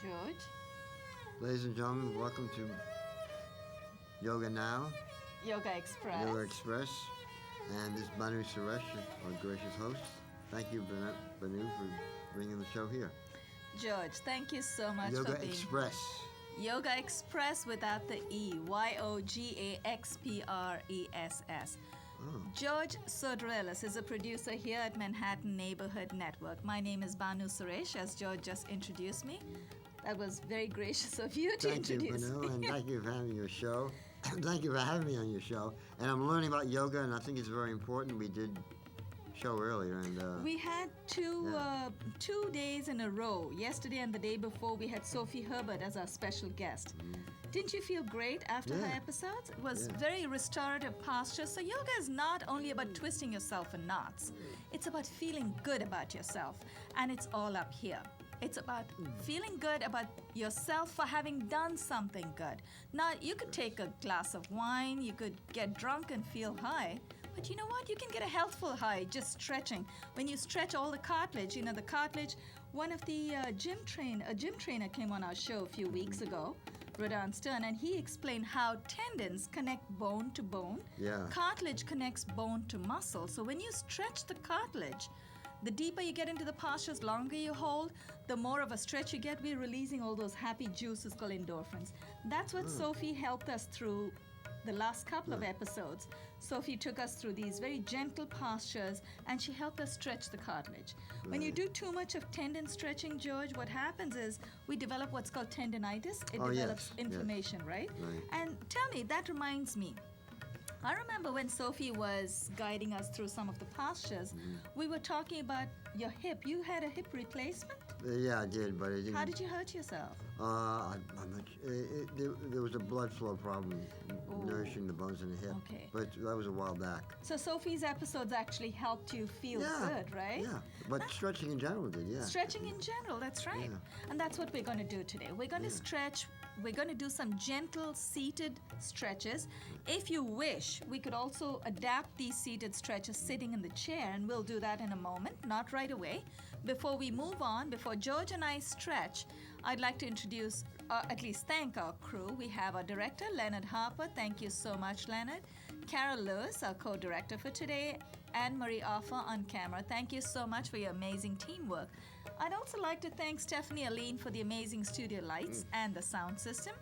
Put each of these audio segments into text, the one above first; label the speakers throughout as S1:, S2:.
S1: George?
S2: Ladies and gentlemen, welcome to Yoga Now,
S1: Yogaxpress.
S2: Yogaxpress, and this is Banu Suresh, our gracious host. Thank you, Banu, for bringing the show here.
S1: George, thank you so much
S2: Yoga
S1: for being
S2: Express.
S1: Yogaxpress without the E. Yogaxpress.
S2: Oh.
S1: George Sotirelis is a producer here at Manhattan Neighborhood Network. My name is Banu Suresh, as George just introduced me. That was very gracious of you to introduce
S2: Banu,
S1: me.
S2: and thank you for having your show. Thank you for having me on your show. And I'm learning about yoga, and I think it's very important. We did show earlier, and
S1: we had two days in a row. Yesterday and the day before, we had Sophie Herbert as our special guest. Didn't you feel great after her episodes? It was very restorative posture. So yoga is not only about twisting yourself in knots. It's about feeling good about yourself. And it's all up here. It's about feeling good about yourself for having done something good. Now, you could take a glass of wine, you could get drunk and feel high. But you know what? You can get a healthful high just stretching. When you stretch all the cartilage, the cartilage, one of the gym trainer came on our show a few weeks ago, Rodan Stern, and he explained how tendons connect bone to bone.
S2: Yeah.
S1: Cartilage connects bone to muscle. So when you stretch the cartilage, the deeper you get into the postures, longer you hold, the more of a stretch you get. We're releasing all those happy juices called endorphins. That's what Sophie helped us through the last couple of episodes. Sophie took us through these very gentle postures, and she helped us stretch the cartilage. When you do too much of tendon stretching, George, what happens is we develop what's called tendinitis. It develops inflammation, right? And tell me, that reminds me, I remember when Sophie was guiding us through some of the postures, we were talking about your hip. You had a hip replacement?
S2: Yeah, I did, but it didn't.
S1: How did you hurt yourself?
S2: I'm not, there was a blood flow problem nourishing the bones in the hip.
S1: Okay.
S2: But that was a while back.
S1: So Sophie's episodes actually helped you feel good, right?
S2: Yeah, but stretching in general did, yeah.
S1: Stretching in general, that's right.
S2: Yeah.
S1: And that's what we're going to do today. We're going to stretch. We're going to do some gentle seated stretches. If you wish, we could also adapt these seated stretches sitting in the chair, and we'll do that in a moment, not right away. Before we move on, before George and I stretch, I'd like to introduce, at least thank our crew. We have our director, Leonard Harper. Thank you so much, Leonard. Carol Lewis, our co-director for today. Anne Marie Offer on camera. Thank you so much for your amazing teamwork. I'd also like to thank Stephanie Aline for the amazing studio lights and the sound system.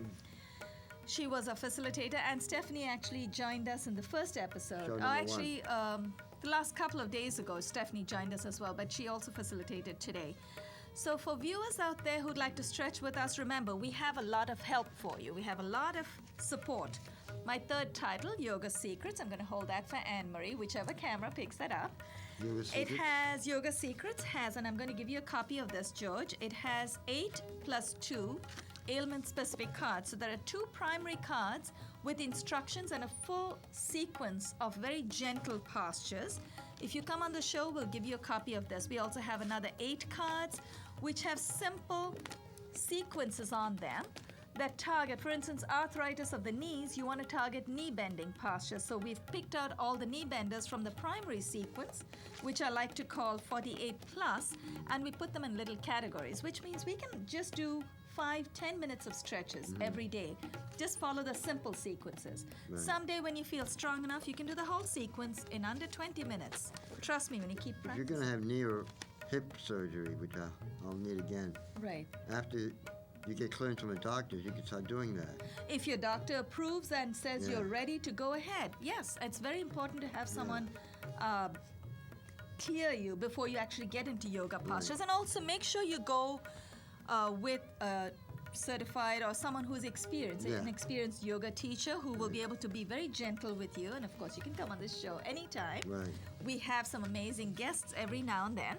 S1: She was a facilitator, and Stephanie actually joined us in the first episode. The last couple of days ago, Stephanie joined us as well, but she also facilitated today. So for viewers out there who'd like to stretch with us, remember, we have a lot of help for you. We have a lot of support. My third title, Yoga Secrets. I'm going to hold that for Anne-Marie, whichever camera picks that up. It has Yoga Secrets, and I'm going to give you a copy of this, George. It has 8 + 2 ailment-specific cards. So there are 2 primary cards with instructions and a full sequence of very gentle postures. If you come on the show, we'll give you a copy of this. We also have another 8 cards which have simple sequences on them that target, for instance, arthritis of the knees. You want to target knee bending postures. So we've picked out all the knee benders from the primary sequence, which I like to call 48 plus, and we put them in little categories, which means we can just do 5-10 minutes of stretches every day. Just follow the simple sequences. Someday when you feel strong enough, you can do the whole sequence in under 20 minutes. Trust me when you keep practicing.
S2: If you're going to have knee or hip surgery, which I'll need again.
S1: Right.
S2: After you get clearance from the doctors, you can start doing that.
S1: If your doctor approves and says you're ready to go ahead, yes, it's very important to have someone clear you before you actually get into yoga postures. And also make sure you go with certified or someone who's experienced,
S2: Yeah.
S1: an experienced yoga teacher who will be able to be very gentle with you. And of course, you can come on this show anytime.
S2: Right.
S1: We have some amazing guests every now and then.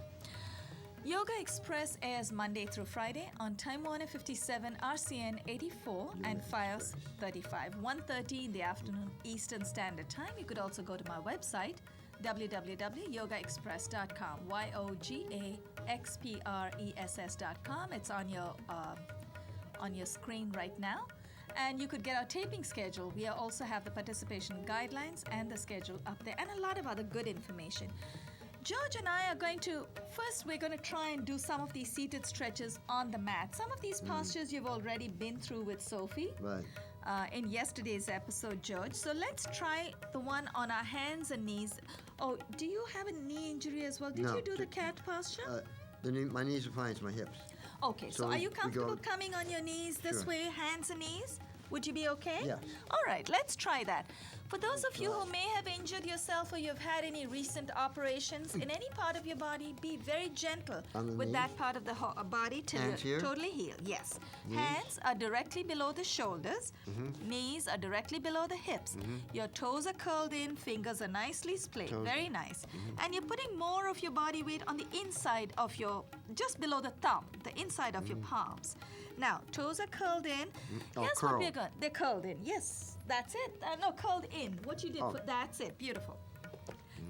S1: Yoga Express airs Monday through Friday on Time Warner 57, RCN 84, and
S2: Yoga
S1: Fios
S2: Express.
S1: 35, 1:30 in the afternoon Eastern Standard Time. You could also go to my website, www.yogaexpress.com, YOGAXPRESS.com. It's on your screen right now. And you could get our taping schedule. We also have the participation guidelines and the schedule up there, and a lot of other good information. George and I are we're going to try and do some of these seated stretches on the mat. Some of these postures you've already been through with Sophie
S2: Right.
S1: in yesterday's episode, George. So let's try the one on our hands and knees. Oh, do you have a knee injury as well? Did
S2: No.
S1: you do the cat posture?
S2: My knees are fine. It's my hips.
S1: Okay, so
S2: So
S1: are you
S2: we
S1: comfortable
S2: go-
S1: coming on your knees this
S2: Sure.
S1: way, hands and knees? Would you be okay?
S2: Yes.
S1: All right, let's try that. For those of you who may have injured yourself or you've had any recent operations in any part of your body, be very gentle
S2: On the
S1: with
S2: knees?
S1: that part of the body till
S2: Hands
S1: you're
S2: here?
S1: totally healed. Yes.
S2: Knees?
S1: Hands are directly below the shoulders. Knees are directly below the hips. Your toes are curled in, fingers are nicely splayed.
S2: Toes.
S1: Very nice. And you're putting more of your body weight on the inside of just below the thumb, the inside of your palms. Now, toes are curled in.
S2: Oh,
S1: Here's what we're
S2: curled.
S1: going. They're curled in. Yes, that's it. No, curled in. What you did.
S2: Oh.
S1: That's it. Beautiful.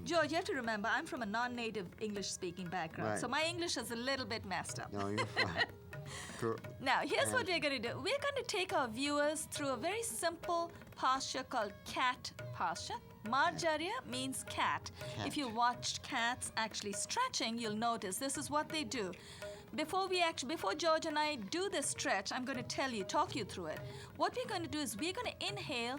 S1: George, you have to remember, I'm from a non-native English-speaking background,
S2: Right.
S1: so my English is a little bit messed up.
S2: No, you're fine.
S1: Now, here's what we're going to do. We're going to take our viewers through a very simple posture called cat posture. Marjarya means cat.
S2: Cat.
S1: If you watched cats actually stretching, you'll notice this is what they do. Before George and I do this stretch, I'm going to talk you through it. What we're going to do is we're going to inhale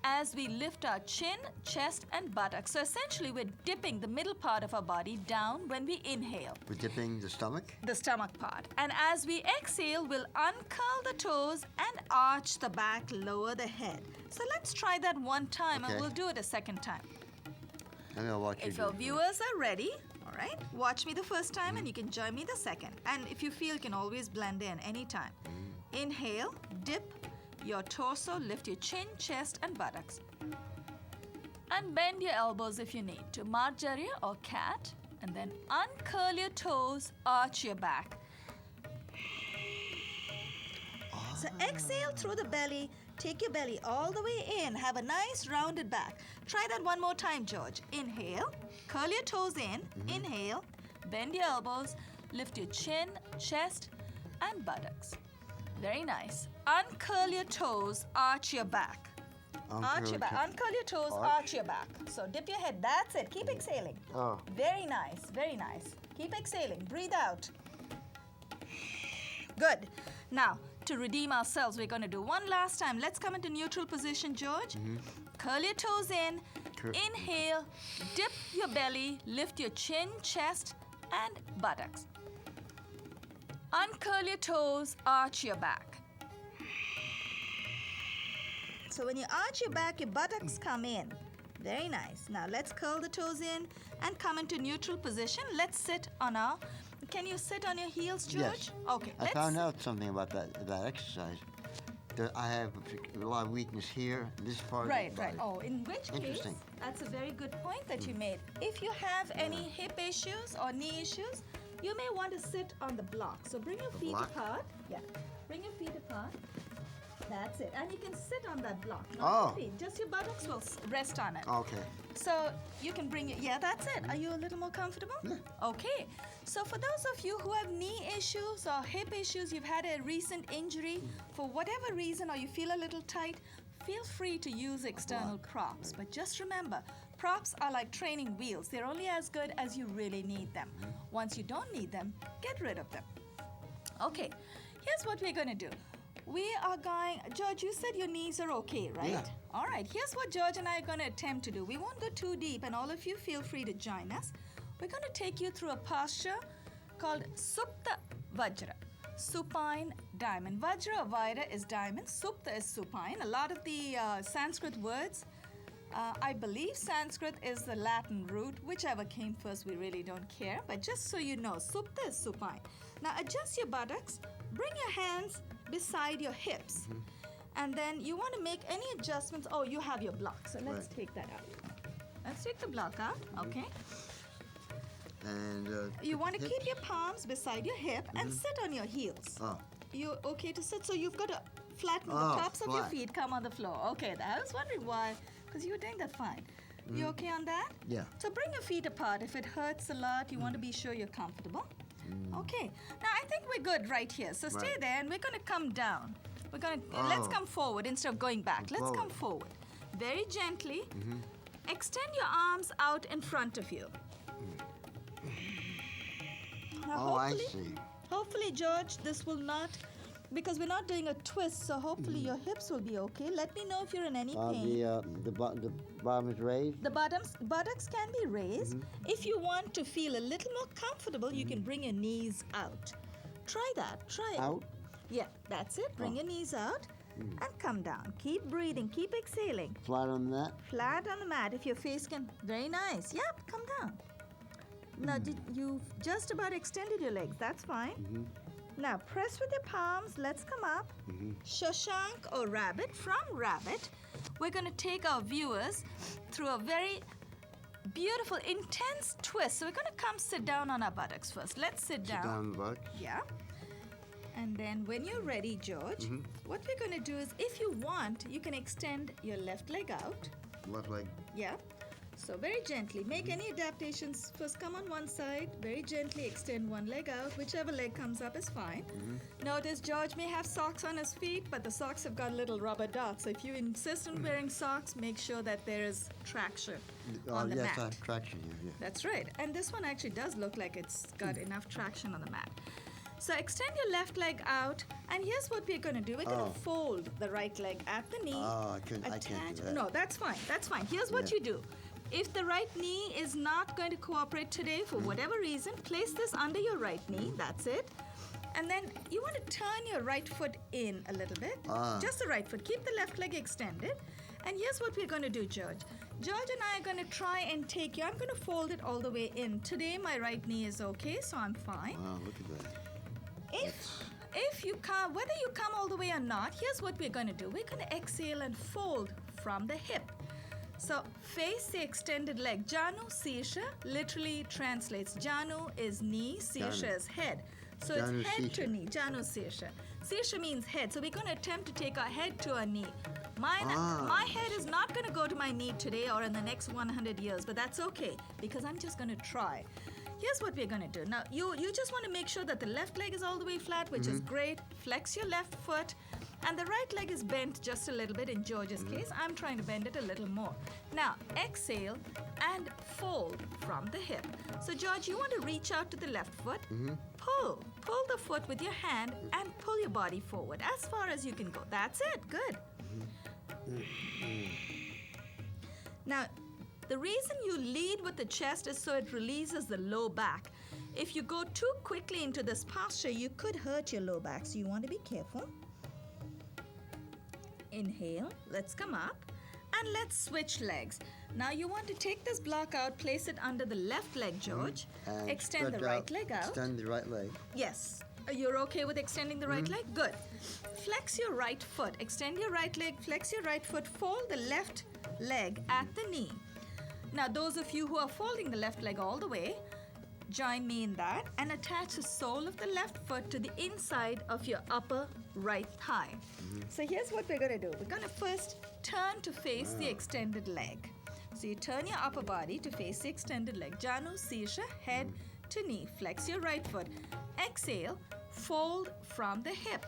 S1: as we lift our chin, chest, and buttocks. So essentially, we're dipping the middle part of our body down when we inhale,
S2: We're dipping the stomach.
S1: the stomach part. And as we exhale, we'll uncurl the toes and arch the back, lower the head. So let's try that one time, and
S2: Okay.
S1: we'll do it a second time.
S2: I'm gonna watch you
S1: If
S2: do
S1: your
S2: it.
S1: viewers are ready, all right, watch me the first time and you can join me the second. And if you feel, you can always blend in anytime. Inhale, dip your torso, lift your chin, chest, and buttocks. And bend your elbows if you need to. Marjarya or cat. And then uncurl your toes, arch your back. So exhale through the belly. Take your belly all the way in. Have a nice rounded back. Try that one more time, George. Inhale. Curl your toes in. Inhale. Bend your elbows. Lift your chin, chest, and buttocks. Very nice. Uncurl your toes. Arch your back. Arch your back. Uncurl your toes.
S2: Arch.
S1: Arch your back. So dip your head. That's it. Keep exhaling.
S2: Oh.
S1: Very nice. Very nice. Keep exhaling. Breathe out. Good. Now, to redeem ourselves, we're going to do one last time. Let's come into neutral position, George. Curl your toes in.
S2: Curl.
S1: Inhale. Dip your belly. Lift your chin, chest, and buttocks. Uncurl your toes. Arch your back. So when you arch your back, your buttocks come in. Very nice. Now let's curl the toes in and come into neutral position. Let's sit on our... Can you sit on your heels, George?
S2: Yes.
S1: Okay.
S2: I found out something about that exercise. That I have a lot of weakness here, this part of
S1: Right,
S2: the
S1: right.
S2: body.
S1: Oh, in which case,
S2: Interesting.
S1: that's a very good point that you made. If you have any hip issues or knee issues, you may want to sit on the block. So bring your feet
S2: block?
S1: apart. Yeah. Bring your feet apart. That's it. And you can sit on that block. Not
S2: Oh.
S1: your feet. Just your buttocks will rest on it.
S2: Okay.
S1: So you can bring it. Yeah, that's it. Are you a little more comfortable?
S2: Yeah.
S1: Okay. So for those of you who have knee issues or hip issues, you've had a recent injury for whatever reason, or you feel a little tight, feel free to use external props. But just remember, props are like training wheels. They're only as good as you really need them. Once you don't need them, get rid of them. Okay. Here's what we're going to do. We are going, George, you said your knees are okay, right?
S2: Yeah.
S1: All right, here's what George and I are going to attempt to do. We won't go too deep, and all of you feel free to join us. We're going to take you through a posture called Supta Vajra, supine diamond. Vajra or Vaira is diamond, Supta is supine. A lot of the Sanskrit words, I believe Sanskrit is the Latin root. Whichever came first, we really don't care. But just so you know, Supta is supine. Now adjust your buttocks, bring your hands beside your hips. And then you want to make any adjustments. Oh, you have your block, so let's take that out. Let's take the block out, okay?
S2: And
S1: You want to keep your palms beside your hip and sit on your heels.
S2: Oh.
S1: You okay to sit? So you've got to flatten the
S2: Oh,
S1: tops of your
S2: flat.
S1: feet, come on the floor. Okay, I was wondering why, because you were doing that fine. You okay on that?
S2: Yeah.
S1: So bring your feet apart. If it hurts a lot, you want to be sure you're comfortable. Okay. Now I think we're good right here. So stay
S2: Right.
S1: there, and we're going to come down. We're going to let's
S2: Oh.
S1: come forward instead of going back. Let's come forward. Very gently. Extend your arms out in front of you. Now,
S2: Oh, I
S1: hopefully-
S2: see.
S1: Hopefully, George, this will not, because we're not doing a twist, so hopefully your hips will be okay. Let me know if you're in any pain.
S2: The bottom is raised.
S1: The buttocks can be raised. If you want to feel a little more comfortable, you can bring your knees out. Try that. Try it.
S2: Out.
S1: Yeah, that's it. Bring your knees out and come down. Keep breathing. Keep exhaling.
S2: Flat on that.
S1: Flat on the mat. If your face can, very nice. Yep, come down. Now, you've just about extended your legs. That's fine. Now, press with your palms. Let's come up. Shashank or rabbit. From rabbit, we're going to take our viewers through a very beautiful, intense twist. So we're going to come sit down on our buttocks first. Let's sit down.
S2: Down the butt.
S1: Yeah. And then when you're ready, George, what we're going to do is, if you want, you can extend your left leg out.
S2: Left leg.
S1: Yeah. So very gently, make any adaptations. First come on one side, very gently extend one leg out. Whichever leg comes up is fine. Notice George may have socks on his feet, but the socks have got little rubber dots. So if you insist on wearing socks, make sure that there is traction on the
S2: yes,
S1: mat.
S2: traction here. Yeah.
S1: That's right. And this one actually does look like it's got enough traction on the mat. So extend your left leg out, and here's what we're going to do. We're going to fold the right leg at the knee.
S2: Oh, I can't do that.
S1: No, that's fine. That's fine. Here's what you do. If the right knee is not going to cooperate today for whatever reason, place this under your right knee. That's it. And then you want to turn your right foot in a little bit. Just the right foot. Keep the left leg extended. And here's what we're going to do, George. George and I are going to try and take you. I'm going to fold it all the way in. Today, my right knee is okay, so I'm fine.
S2: Wow, look at that.
S1: If you come, whether you come all the way or not, here's what we're going to do. We're going to exhale and fold from the hip. So face the extended leg. Janu Sirsha literally translates. Janu is knee, Sirsha is head. So
S2: Janu
S1: it's head to
S2: Sirsha.
S1: knee. Janu Sirsha. Sirsha means head. So we're going to attempt to take our head to our knee. My head is not going to go to my knee today or in the next 100 years, but that's okay because I'm just going to try. Here's what we're going to do. Now, you just want to make sure that the left leg is all the way flat, which is great. Flex your left foot. And the right leg is bent just a little bit. In George's case, I'm trying to bend it a little more. Now, exhale and fold from the hip. So, George, you want to reach out to the left foot. Pull the foot with your hand and pull your body forward as far as you can go. That's it. Good. Now, the reason you lead with the chest is so it releases the low back. If you go too quickly into this posture, you could hurt your low back, so you want to be careful. Inhale, let's come up, and let's switch legs. Now you want to take this block out, place it under the left leg, George.
S2: And
S1: Extend the
S2: stretch
S1: right leg out.
S2: Extend the right leg.
S1: Yes. You're okay with extending the right leg? Good. Flex your right foot. Extend your right leg, flex your right foot, fold the left leg at the knee. Now, those of you who are folding the left leg all the way, join me in that and attach the sole of the left foot to the inside of your upper right thigh. So here's what we're going to do. We're going to first turn to face the extended leg. So you turn your upper body to face the extended leg. Janu, Sirsha, head to knee. Flex your right foot. Exhale, fold from the hip.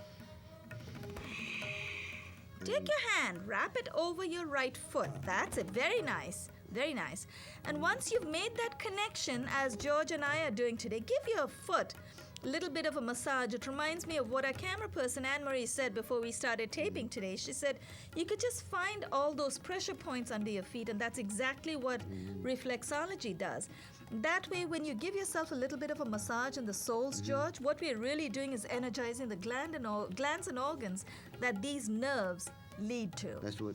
S1: Take your hand, wrap it over your right foot. That's it. Very nice. Very nice. And once you've made that connection, as George and I are doing today, give your foot a little bit of a massage. It reminds me of what our camera person, Anne-Marie, said before we started taping today. She said, you could just find all those pressure points under your feet, and that's exactly what reflexology does. That way, when you give yourself a little bit of a massage in the soles, George, what we're really doing is energizing the glands and organs that these nerves lead to.
S2: That's what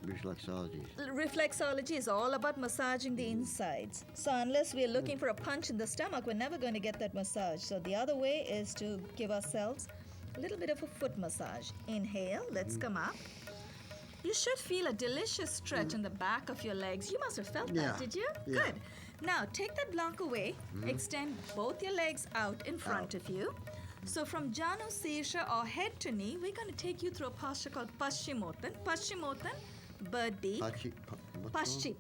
S2: reflexology is.
S1: Reflexology is all about massaging the insides. So unless we're looking for a punch in the stomach, we're never going to get that massage. So the other way is to give ourselves a little bit of a foot massage. Inhale, let's come up. You should feel a delicious stretch in the back of your legs. You must have felt that, did you?
S2: Yeah.
S1: Good. Now, take that block away. Extend both your legs out in front of you. So from Janu Sirsha or head to knee, we're going to take you through a posture called Paschimottan. Paschimottan, bird beak. Paschim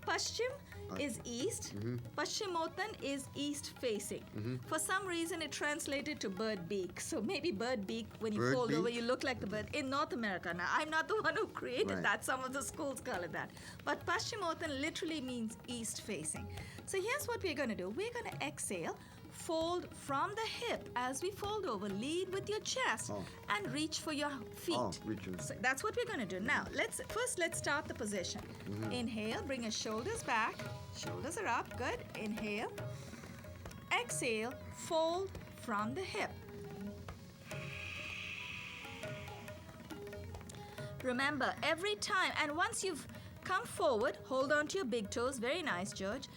S1: is east. Paschimottan is east facing. For some reason, it translated to bird beak. So maybe bird beak, when you
S2: Bird
S1: fold over,
S2: beak?
S1: you look like the bird. In North America now, I'm not the one who created
S2: Right.
S1: that. Some of the schools call it that. But Paschimottan literally means east facing. So here's what we're going to do. We're going to exhale. Fold from the hip as we fold over. Lead with your chest and reach for your feet.
S2: Oh, reach for-
S1: So that's what we're going to do. Now, let's start the position. Inhale, bring your shoulders back. Shoulders are up. Good. Inhale. Exhale, fold from the hip. Remember, every time, and once you've come forward, hold on to your big toes. Very nice, George.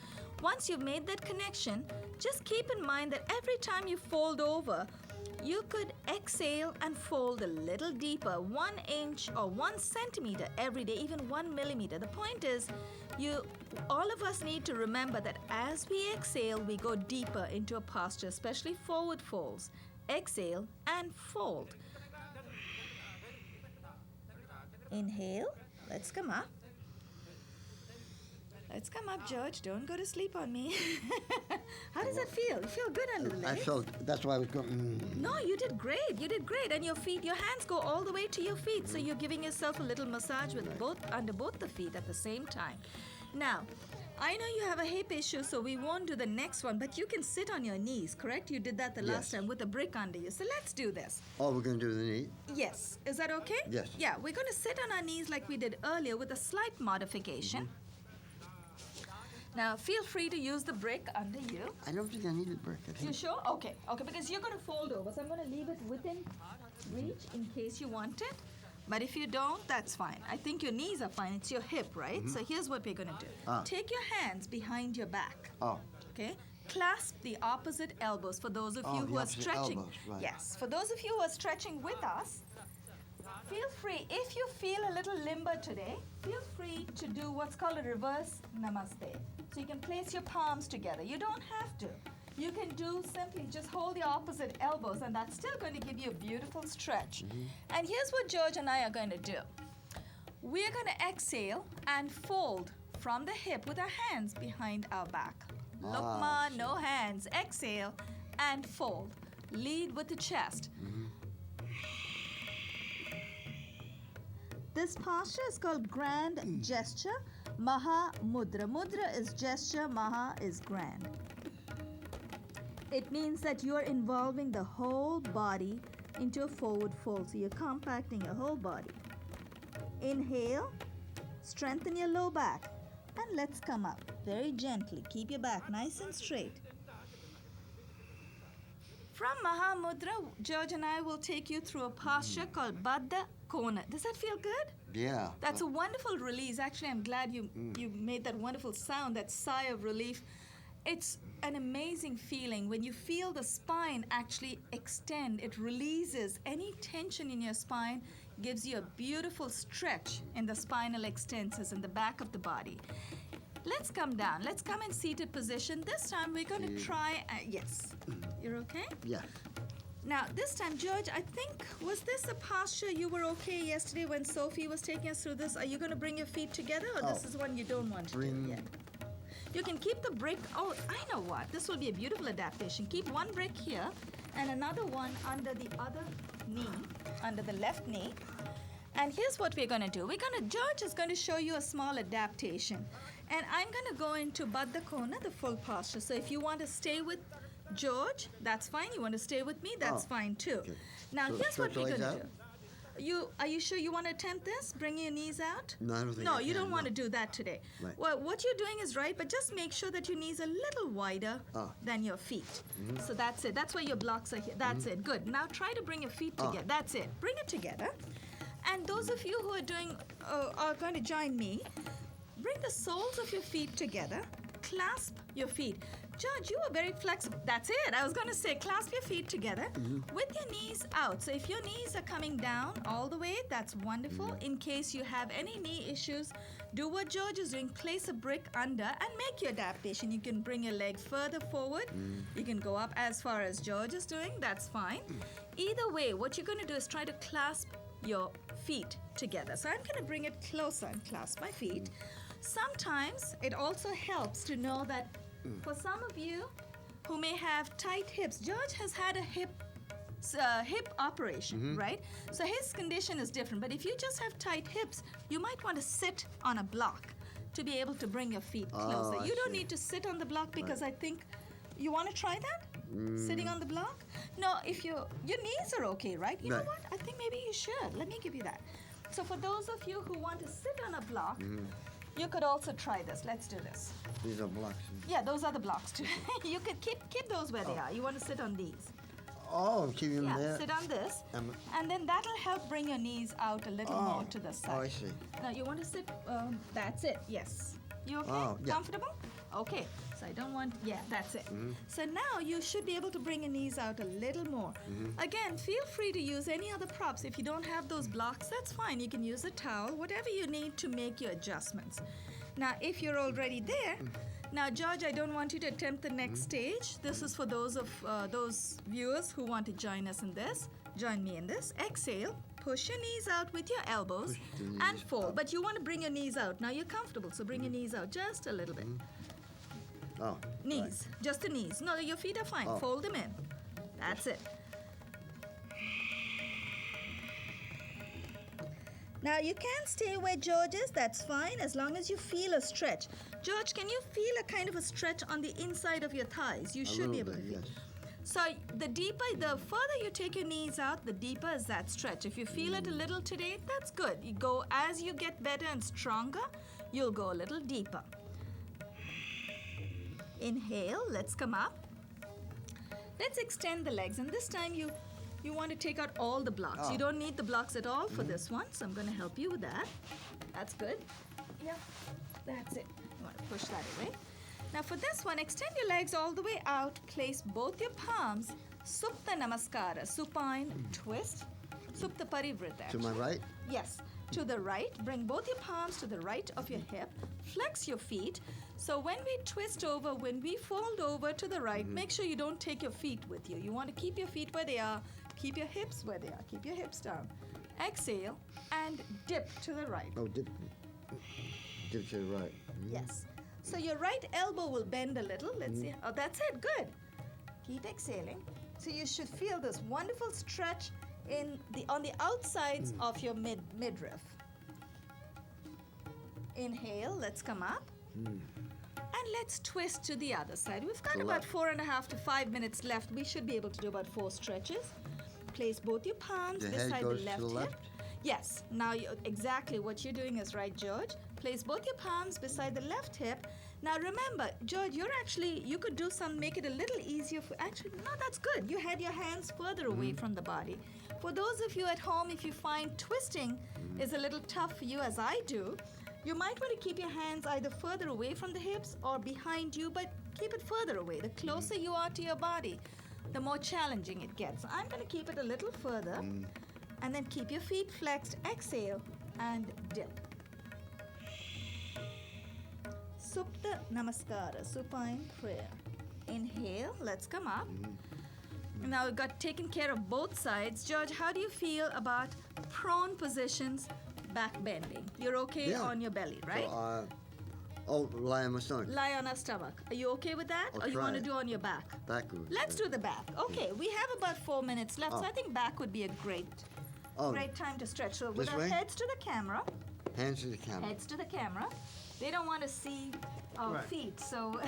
S1: Once you've made that connection, just keep in mind that every time you fold over, you could exhale and fold a little deeper, 1 inch or 1 centimeter every day, even 1 millimeter. The point is, all of us need to remember that as we exhale, we go deeper into a posture, especially forward folds. Exhale and fold. Inhale. Let's come up. Let's come up, George. Don't go to sleep on me. How does that feel? You feel good under the
S2: I
S1: legs?
S2: felt, that's why I was going,
S1: No, you did great. You did great. And your feet, your hands go all the way to your feet. So you're giving yourself a little massage with under both the feet at the same time. Now, I know you have a hip issue, so we won't do the next one, but you can sit on your knees, correct? You did that the last
S2: Yes.
S1: time with a brick under you. So let's do this.
S2: oh, we're going to do the knee?
S1: Yes. Is that okay?
S2: Yes.
S1: Yeah, we're going to sit on our knees like we did earlier with a slight modification. Now, feel free to use the brick under you.
S2: I don't think I need a brick. I
S1: You
S2: think,
S1: sure? Okay, because you're going to fold over, so I'm going to leave it within reach in case you want it. But if you don't, that's fine. I think your knees are fine. It's your hip, right? So here's what we're going to do. Take your hands behind your back.
S2: oh,
S1: Okay? Clasp the opposite elbows for those of you
S2: the
S1: who are
S2: opposite
S1: stretching.
S2: elbows, right.
S1: Yes, for those of you who are stretching with us, feel free, if you feel a little limber today, feel free to do what's called a reverse namaste. So you can place your palms together. You don't have to. You can do simply just hold the opposite elbows, and that's still going to give you a beautiful stretch. And here's what George and I are going to do. We're going to exhale and fold from the hip with our hands behind our back. Lokma, no hands. Exhale and fold. Lead with the chest. This posture is called grand gesture. Maha Mudra. Mudra is gesture, Maha is grand. It means that you are involving the whole body into a forward fold. So you're compacting your whole body. Inhale, strengthen your low back, and let's come up very gently. Keep your back nice and straight. From Maha Mudra, George and I will take you through a posture called Baddha Kona. Does that feel good?
S2: yeah.
S1: That's a wonderful release. Actually, I'm glad you made that wonderful sound, that sigh of relief. It's an amazing feeling when you feel the spine actually extend. It releases any tension in your spine, gives you a beautiful stretch in the spinal extensors in the back of the body. Let's come down. Let's come in seated position. This time we're going to try, yes. You're okay?
S2: Yeah.
S1: Now, this time, George, I think, was this a posture you were okay yesterday when Sophie was taking us through this? Are you going to bring your feet together, or this is one you don't want to do
S2: Bring-
S1: yet? You can keep the brick. Oh, I know what. This will be a beautiful adaptation. Keep one brick here and another one under the other knee, under the left knee. And here's what we're going to do. George is going to show you a small adaptation. And I'm going to go into Baddha Kona, the full posture. So if you want to stay with George, that's fine. You want to stay with me, that's fine too.
S2: Okay.
S1: Now,
S2: So
S1: here's what
S2: stretch
S1: we're
S2: the
S1: going
S2: legs
S1: to do. Are you sure you want to attempt this? Bring your knees out?
S2: No, I don't think
S1: No,
S2: I
S1: you
S2: can,
S1: don't want
S2: no.
S1: to do that today.
S2: Right.
S1: Well, what you're doing is right, but just make sure that your knees are a little wider than your feet. So that's it. That's where your blocks are here. That's it. Good. Now try to bring your feet together. That's it. Bring it together. And those of you who are going to join me, bring the soles of your feet together. Clasp your feet. George, you were very flexible. That's it. I was going to say, clasp your feet together with your knees out. So if your knees are coming down all the way, that's wonderful. In case you have any knee issues, do what George is doing. Place a brick under and make your adaptation. You can bring your leg further forward. You can go up as far as George is doing. That's fine. Either way, what you're going to do is try to clasp your feet together. So I'm going to bring it closer and clasp my feet. Sometimes it also helps to know that for some of you who may have tight hips, George has had a hip operation, right? So his condition is different. But if you just have tight hips, you might want to sit on a block to be able to bring your feet closer. You don't need to sit on the block because I think you want to try that? Sitting on the block? No, if your knees are okay, right? You know what? I think maybe you should. Let me give you that. So for those of you who want to sit on a block, you could also try this. Let's do this.
S2: These are blocks.
S1: Yeah, those are the blocks too. You could keep those where they are. You want to sit on these.
S2: Oh, keep them there.
S1: Yeah, sit on this. And then that'll help bring your knees out a little more to the side.
S2: Oh, I see.
S1: Now you want to sit, that's it, yes. You okay?
S2: Oh, yeah.
S1: Comfortable? Okay, so I don't want, that's it. So now you should be able to bring your knees out a little more. Again, feel free to use any other props. If you don't have those blocks, that's fine. You can use a towel, whatever you need to make your adjustments. Now, if you're already there, now, George, I don't want you to attempt the next stage. This is for those viewers who want to join us in this. Join me in this. Exhale. Push your knees out with your elbows and fold. But you want to bring your knees out. Now you're comfortable, so bring your knees out just a little bit.
S2: Oh.
S1: Knees.
S2: Right.
S1: Just the knees. No, your feet are fine.
S2: Oh.
S1: Fold them in. That's it. Now you can stay where George is, that's fine, as long as you feel a stretch. George, can you feel a kind of a stretch on the inside of your thighs? You should be able to feel.
S2: Yes.
S1: So the further you take your knees out, the deeper is that stretch. If you feel it a little today, that's good. You go, as you get better and stronger, you'll go a little deeper. Inhale, let's come up. Let's extend the legs, and this time you want to take out all the blocks. You don't need the blocks at all for this one, so I'm going to help you with that. That's good. Yep, that's it. You want to push that away. Now for this one, extend your legs all the way out. Place both your palms, Supta Namaskara, supine twist, Supta Parivrita.
S2: To my right?
S1: Yes, to the right. Bring both your palms to the right of your hip. Flex your feet. So when we twist over, when we fold over to the right, make sure you don't take your feet with you. You want to keep your feet where they are. Keep your hips where they are. Keep your hips down. Exhale and dip to the right.
S2: Oh, dip to the right.
S1: Yes. So your right elbow will bend a little. Let's see. Oh, that's it. Good. Keep exhaling. So you should feel this wonderful stretch on the outsides of your midriff. Inhale. Let's come up. And let's twist to the other side. We've got about 4.5 to 5 minutes left. We should be able to do about 4 stretches. Place both your palms beside the left hip. Yes. Now, exactly what you're doing is right, George. Place both your palms beside the left hip. Now, remember, George, you could make it a little easier no, that's good. You had your hands further away from the body. For those of you at home, if you find twisting is a little tough for you, as I do, you might want to keep your hands either further away from the hips or behind you, but keep it further away. The closer you are to your body, the more challenging it gets. So I'm going to keep it a little further, and then keep your feet flexed. Exhale and dip. Supta Namaskara, supine prayer. Inhale, let's come up. Now we've got taken care of both sides. George, how do you feel about prone positions, back bending? You're okay on your belly, right?
S2: So, lie on my stomach.
S1: Lie on our stomach. Are you okay with that? Or you want to do on your back?
S2: Backwards.
S1: Let's do the back. Okay, we have about 4 minutes left, so I think back would be a great time to stretch. So with our heads to the camera.
S2: Hands to the camera.
S1: Heads to the camera. They don't want to see our feet, so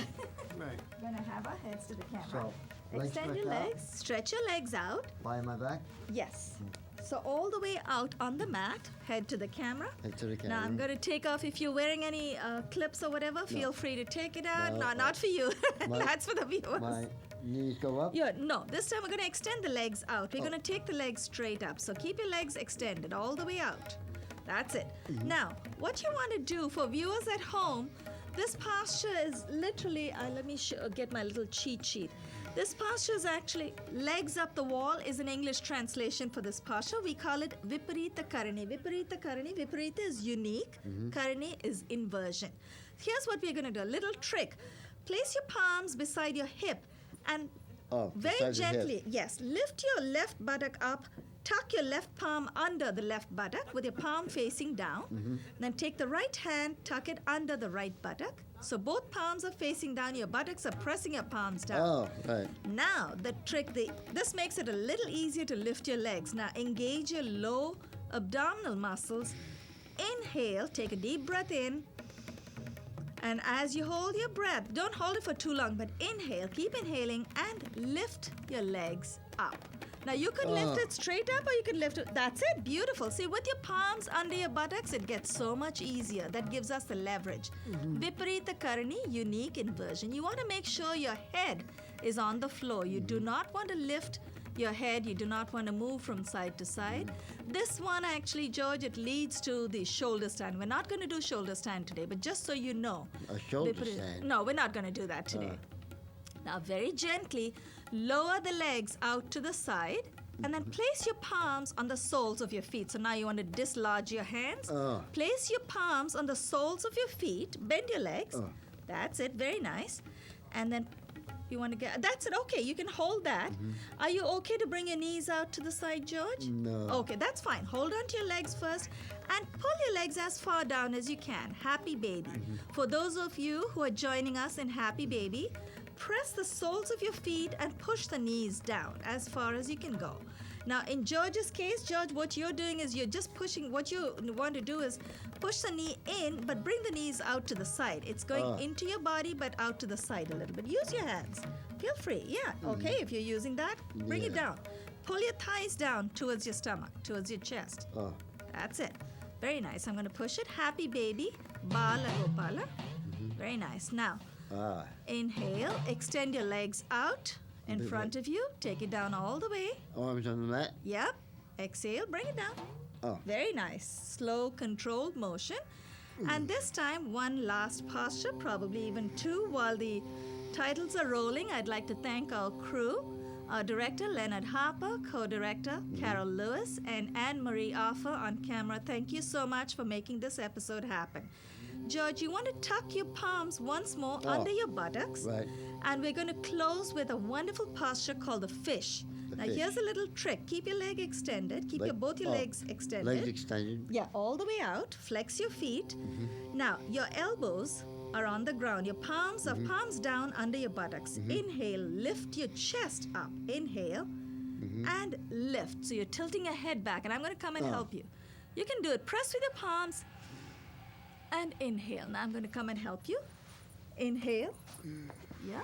S1: we're going to have our heads to the camera.
S2: So,
S1: extend your legs, stretch your legs out.
S2: Lie on my back?
S1: Yes. So all the way out on the mat, head to the camera.
S2: Head to the camera.
S1: Now I'm going to take off. If you're wearing any clips or whatever, feel free to take it out. No, not for you. That's for the viewers.
S2: My knees go up?
S1: No, this time we're going to extend the legs out. We're going to take the legs straight up. So keep your legs extended all the way out. That's it. Now, what you want to do for viewers at home, this posture is literally, let me get my little cheat sheet. This posture is actually legs up the wall is an English translation for this posture. We call it Viparita Karani. Viparita Karani, Viparita is unique, Karani is inversion. Here's what we're going to do, a little trick. Place your palms beside your hip and very gently, yes, lift your left buttock up, tuck your left palm under the left buttock with your palm facing down. Then take the right hand, tuck it under the right buttock. So both palms are facing down, your buttocks are pressing your palms down.
S2: Oh, right.
S1: Now, the trick, this makes it a little easier to lift your legs. Now, engage your low abdominal muscles. Inhale, take a deep breath in. And as you hold your breath, don't hold it for too long, but inhale, keep inhaling, and lift your legs up. Now, you could lift it straight up or you could lift it. That's it. Beautiful. See, with your palms under your buttocks, it gets so much easier. That gives us the leverage. Viparita Karani, unique inversion. You want to make sure your head is on the floor. You do not want to lift your head. You do not want to move from side to side. This one, actually, George, it leads to the shoulder stand. We're not going to do shoulder stand today, but just so you know.
S2: A shoulder stand?
S1: No, we're not going to do that today. Now, very gently, lower the legs out to the side and then place your palms on the soles of your feet. So now you want to dislodge your hands. Place your palms on the soles of your feet. Bend your legs. That's it. Very nice. And then you want to get... That's it. Okay, you can hold that. Are you okay to bring your knees out to the side, George?
S2: No.
S1: Okay, that's fine. Hold on to your legs first and pull your legs as far down as you can. Happy baby. For those of you who are joining us in Happy Baby, press the soles of your feet and push the knees down as far as you can go. Now, in George's case, George, what you're doing is you're just pushing. What you want to do is push the knee in, but bring the knees out to the side. It's going into your body, but out to the side a little bit. Use your hands. Feel free. Yeah, okay, if you're using that, bring it down. Pull your thighs down towards your stomach, towards your chest. That's it. Very nice. I'm going to push it. Happy baby. Bala Gopala. Very nice. Now, inhale, extend your legs out in front of you. Take it down all the way.
S2: Arms on the mat?
S1: Yep. Exhale, bring it down. Very nice. Slow, controlled motion. And this time, one last posture, probably even two. While the titles are rolling, I'd like to thank our crew, our director, Leonard Harper, co-director, Carol Lewis, and Anne-Marie Offer on camera. Thank you so much for making this episode happen. George, you want to tuck your palms once more under your buttocks.
S2: Right.
S1: And we're going to close with a wonderful posture called the fish. Now, here's a little trick. Keep your leg extended. Keep both your legs extended.
S2: Legs extended.
S1: Yeah, all the way out. Flex your feet. Now, your elbows are on the ground. Your palms are palms down under your buttocks. Inhale, lift your chest up. Inhale, and lift. So you're tilting your head back, and I'm going to come and help you. You can do it. Press with your palms. And inhale. Now I'm going to come and help you. Inhale. Yeah.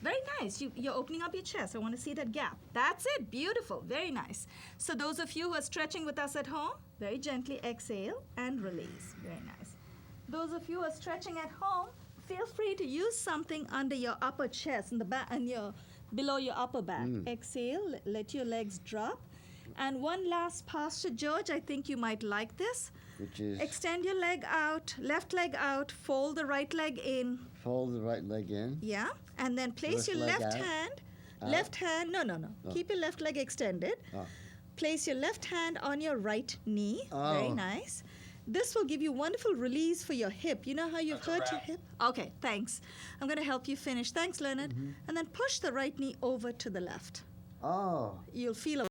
S1: Very nice. You're opening up your chest. I want to see that gap. That's it. Beautiful. Very nice. So those of you who are stretching with us at home, very gently exhale and release. Very nice. Those of you who are stretching at home, feel free to use something under your upper chest and the back and below your upper back. Exhale. Let your legs drop. And one last posture, George. I think you might like this.
S2: Which is?
S1: Extend your leg out, left leg out, fold the right leg in.
S2: Fold the right leg in.
S1: Yeah, and then place your left hand, no. Keep your left leg extended. Place your left hand on your right knee. Very nice. This will give you wonderful release for your hip. You know how you've hurt your hip? Okay, thanks. I'm going to help you finish. Thanks, Leonard. And then push the right knee over to the left. You'll feel a